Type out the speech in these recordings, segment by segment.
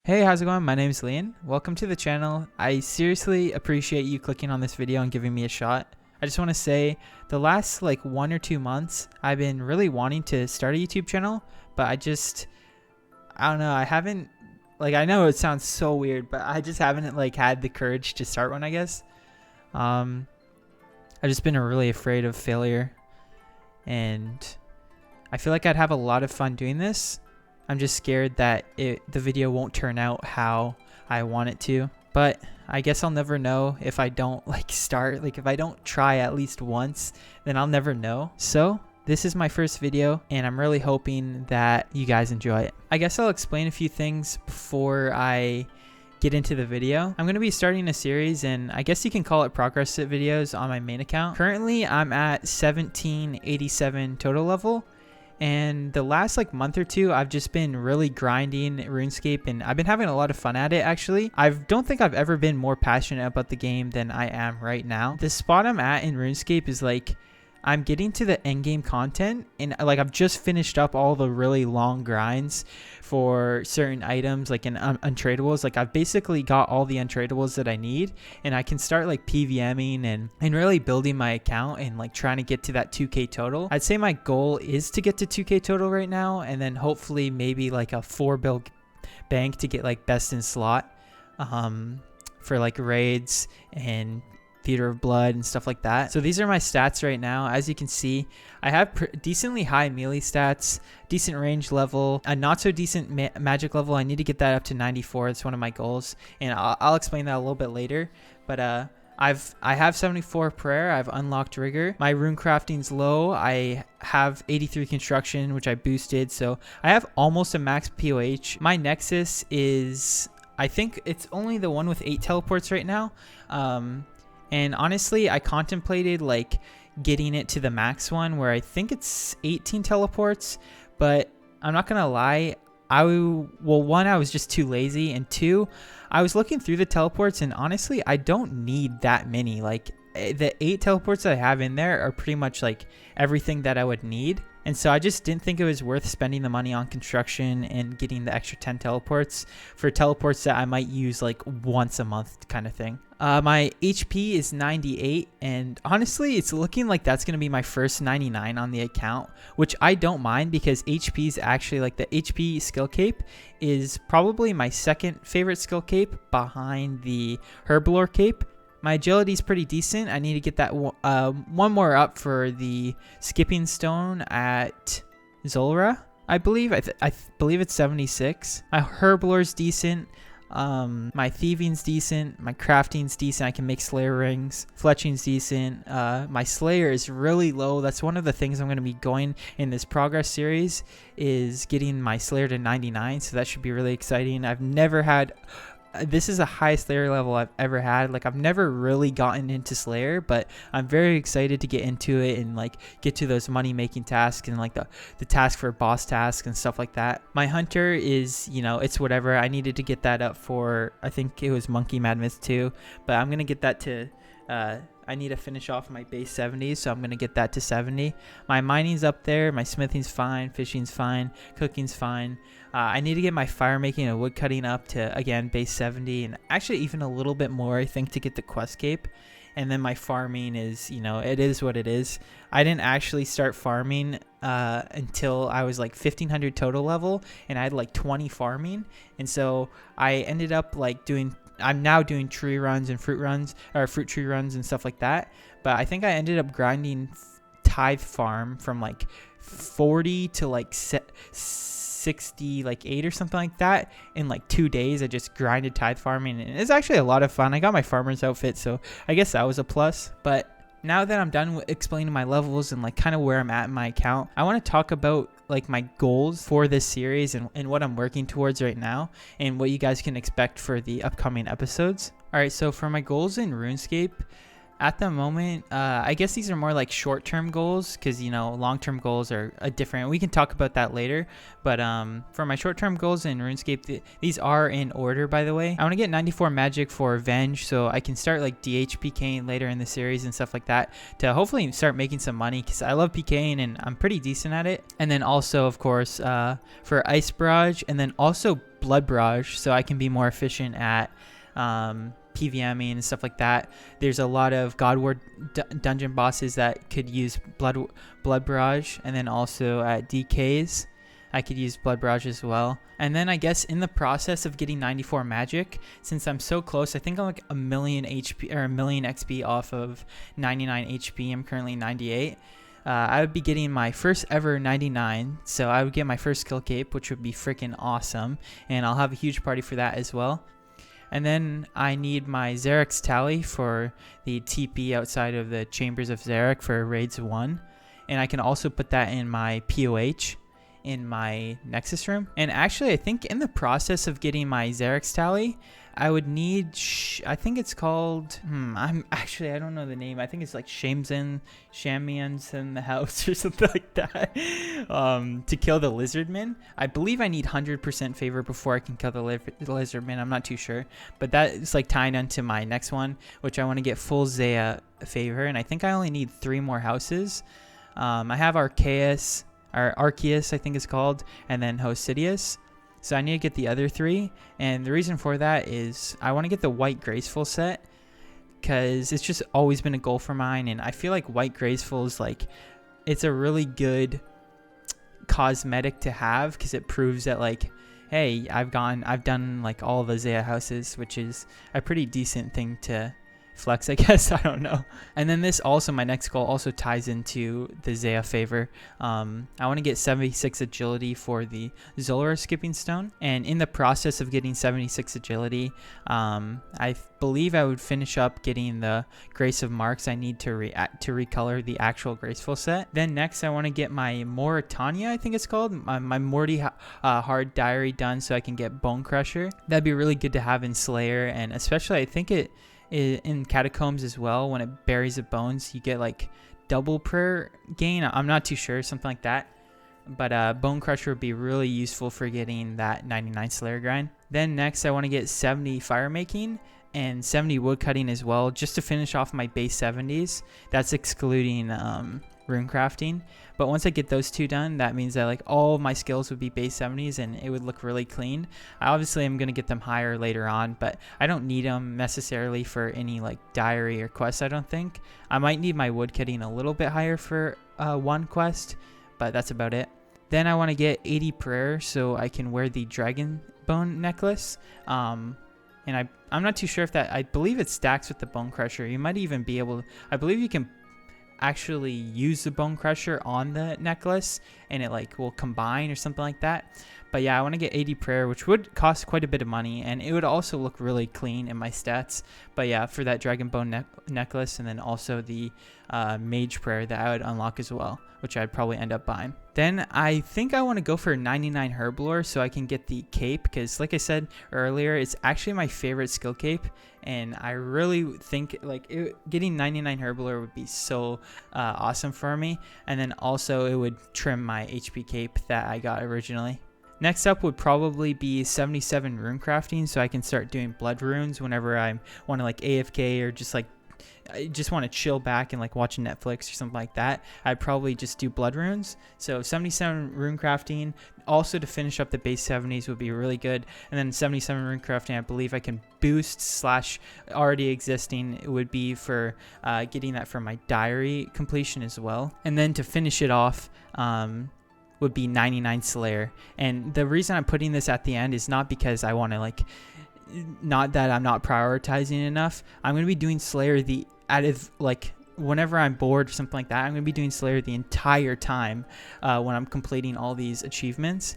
Hey, how's it going? My name is Leon. Welcome to the channel. I seriously appreciate you clicking on this video and giving me a shot. I just want to say the last 1 or 2 months I've been really wanting to start a YouTube channel, but I don't know, I haven't, I know it sounds so weird, but I just haven't had the courage to start one, I guess. I've just been really afraid of failure, and I feel like I'd have a lot of fun doing this. I'm just scared that the video won't turn out how I want it to. But I guess I'll never know if I don't start. If I don't try at least once, then I'll never know. So this is my first video, and I'm really hoping that you guys enjoy it. I guess I'll explain a few things before I get into the video. I'm going to be starting a series, and I guess you can call it progress videos on my main account. Currently, I'm at 1787 total level. And the last month or two, I've just been really grinding RuneScape, and I've been having a lot of fun at it. Actually, I don't think I've ever been more passionate about the game than I am right now. The spot I'm at in RuneScape is I'm getting to the end game content, and I've just finished up all the really long grinds for certain items in untradables. I've basically got all the untradables that I need, and I can start PVMing and really building my account and trying to get to that 2k total. I'd say my goal is to get to 2k total right now, and then hopefully maybe a 4 build bank to get best in slot for raids and Theater of Blood and stuff like that. So these are my stats right now. As you can see, I have decently high melee stats, decent range level, a not so decent magic level. I need to get that up to 94. It's one of my goals, and I'll explain that a little bit later. But I have 74 prayer. I've unlocked rigor. My rune crafting's low. I have 83 construction, which I boosted, so I have almost a max POH. My nexus is, I think it's only the one with 8 teleports right now. And honestly, I contemplated getting it to the max one where I think it's 18 teleports, but I'm not gonna lie, one, I was just too lazy, and two, I was looking through the teleports, and honestly, I don't need that many. The 8 teleports that I have in there are pretty much everything that I would need. And so I just didn't think it was worth spending the money on construction and getting the extra 10 teleports for teleports that I might use once a month kind of thing. My HP is 98, and honestly, it's looking like that's going to be my first 99 on the account, which I don't mind because HP is actually the HP skill cape is probably my second favorite skill cape behind the Herblore cape. My agility is pretty decent. I need to get that one more up for the skipping stone at Zolra, I believe. I believe it's 76. My Herblore's decent. My thieving's decent. My crafting's decent. I can make slayer rings. Fletching's decent. My slayer is really low. That's one of the things I'm going to be going in this progress series, is getting my slayer to 99. So that should be really exciting. I've never had... This is the highest Slayer level I've ever had. I've never really gotten into Slayer, but I'm very excited to get into it and get to those money making tasks and the task for boss tasks and stuff like that. My hunter is, it's whatever. I needed to get that up for, I think it was Monkey Madness 2, but I'm gonna get that to I need to finish off my base 70, so I'm going to get that to 70. My mining's up there. My smithing's fine. Fishing's fine. Cooking's fine. I need to get my fire making and wood cutting up to, again, base 70, and actually even a little bit more, I think, to get the quest cape. And then my farming is, it is what it is. I didn't actually start farming until I was 1500 total level, and I had 20 farming. And so I ended up I'm now doing tree runs and fruit runs, or fruit tree runs and stuff like that. But I think I ended up grinding tithe farm from 40 to 68 or something like that in 2 days. I just grinded tithe farming, and it's actually a lot of fun. I got my farmer's outfit, so I guess that was a plus. But now that I'm done with explaining my levels and kind of where I'm at in my account, I want to talk about my goals for this series and what I'm working towards right now and what you guys can expect for the upcoming episodes. All right, so for my goals in RuneScape, at the moment, I guess these are more short-term goals, because long-term goals are different. We can talk about that later, but for my short-term goals in RuneScape, these are in order, by the way. I want to get 94 magic for Avenge, so I can start DH PKing later in the series and stuff like that to hopefully start making some money, because I love PKing and I'm pretty decent at it. And then also, of course, for Ice Barrage, and then also blood barrage so I can be more efficient at PVMing and stuff like that. There's a lot of God War dungeon bosses that could use blood barrage, and then also at DKs I could use blood barrage as well. And then I guess in the process of getting 94 magic, since I'm so close, I think I'm like a million HP or a million XP off of 99 HP. I'm currently 98. I would be getting my first ever 99, so I would get my first skill cape, which would be freaking awesome, and I'll have a huge party for that as well. And then I need my Xeric's tally for the TP outside of the Chambers of Xeric for Raids 1, and I can also put that in my POH in my Nexus room. And actually, I think in the process of getting my Xeric's tally, I would need, I think it's called, I don't know the name. I think it's like Shamians in the house or something like that, to kill the Lizardman. I believe I need 100% favor before I can kill the Lizardman. I'm not too sure, but that is like tying into my next one, which I want to get full Zaya favor. And I think I only need 3 more houses. I have Arceus, I think it's called, and then Hosidius. So I need to get the other 3, and the reason for that is I want to get the White Graceful set, because it's just always been a goal for mine, and I feel like White Graceful is like, it's a really good cosmetic to have, because it proves that like, hey, I've done like all the Zaya houses, which is a pretty decent thing to flex, I guess. I don't know. And then this also, my next goal also ties into the Zaya favor. I want to get 76 agility for the Zolra skipping stone, and in the process of getting 76 agility, I believe I would finish up getting the Grace of Marks I need to recolor the actual Graceful set. Then next I want to get my Moritania, I think it's called, my Morty hard diary done, so I can get Bone Crusher. That'd be really good to have in Slayer, and especially I think it in Catacombs as well. When it buries the bones, you get like double prayer gain. I'm not too sure, something like that, but Bone Crusher would be really useful for getting that 99 Slayer grind. Then next I want to get 70 fire making and 70 wood cutting as well, just to finish off my base 70s. That's excluding rune crafting. But once I get those 2 done, that means that like all my skills would be base 70s and it would look really clean. I obviously am going to get them higher later on, but I don't need them necessarily for any like diary or quests, I don't think. I might need my wood cutting a little bit higher for one quest, but that's about it. Then I want to get 80 prayer so I can wear the dragon bone necklace. And I'm not too sure if that, I believe it stacks with the Bone Crusher. You might even be able to, I believe you can actually use the Bone Crusher on the necklace and it like will combine or something like that. But yeah, I want to get 80 prayer, which would cost quite a bit of money, and it would also look really clean in my stats. But yeah, for that dragon bone necklace, and then also the mage prayer that I would unlock as well, which I'd probably end up buying. Then I think I want to go for 99 herblore so I can get the cape, because like I said earlier, it's actually my favorite skill cape, and I really think like getting 99 herblore would be so awesome for me. And then also it would trim my HP cape that I got originally. Next up would probably be 77 rune crafting, so I can start doing blood runes whenever I want to like AFK or just like I just want to chill back and like watch Netflix or something like that. I'd probably just do blood runes. So 77 rune crafting also to finish up the base 70s would be really good. And then 77 rune crafting, I believe I can boost / already existing. It would be for getting that for my diary completion as well. And then to finish it off, would be 99 Slayer. And the reason I'm putting this at the end is not because I want to like, not that I'm not prioritizing enough. I'm going to be doing Slayer like whenever I'm bored or something like that. I'm going to be doing Slayer the entire time when I'm completing all these achievements.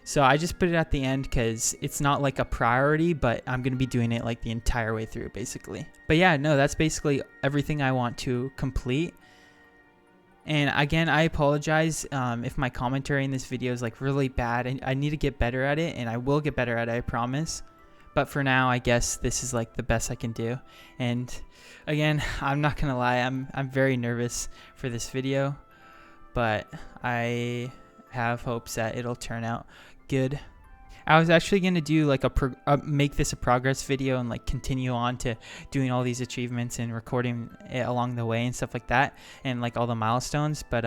So I just put it at the end because it's not like a priority, but I'm going to be doing it like the entire way through basically. But yeah, no, that's basically everything I want to complete. And again, I apologize if my commentary in this video is like really bad. I need to get better at it, and I will get better at it, I promise. But for now, I guess this is like the best I can do. And again, I'm not gonna lie, I'm very nervous for this video, but I have hopes that it'll turn out good. I was actually going to do like make this a progress video and like continue on to doing all these achievements and recording it along the way and stuff like that, and like all the milestones, but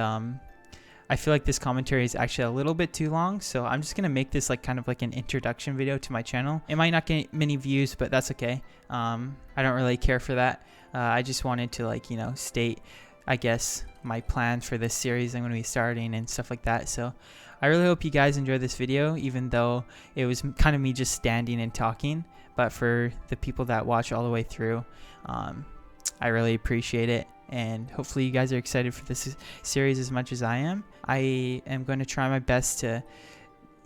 I feel like this commentary is actually a little bit too long, so I'm just gonna make this like kind of like an introduction video to my channel. It might not get many views, but that's okay. I don't really care for that. I just wanted to, like, you know, state, I guess, my plans for this series I'm going to be starting and stuff like that. So I really hope you guys enjoyed this video, even though it was kind of me just standing and talking. But for the people that watch all the way through, I really appreciate it. And hopefully you guys are excited for this series as much as I am. I am going to try my best to,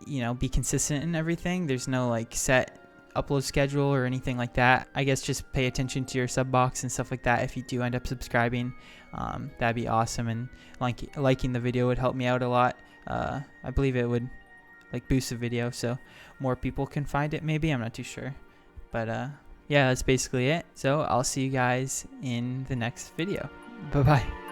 you know, be consistent in everything. There's no like set upload schedule or anything like that. I guess just pay attention to your sub box and stuff like that. If you do end up subscribing, that'd be awesome, and liking the video would help me out a lot. I believe it would like boost the video so more people can find it. Maybe, I'm not too sure, but yeah, that's basically it. So I'll see you guys in the next video. Bye bye.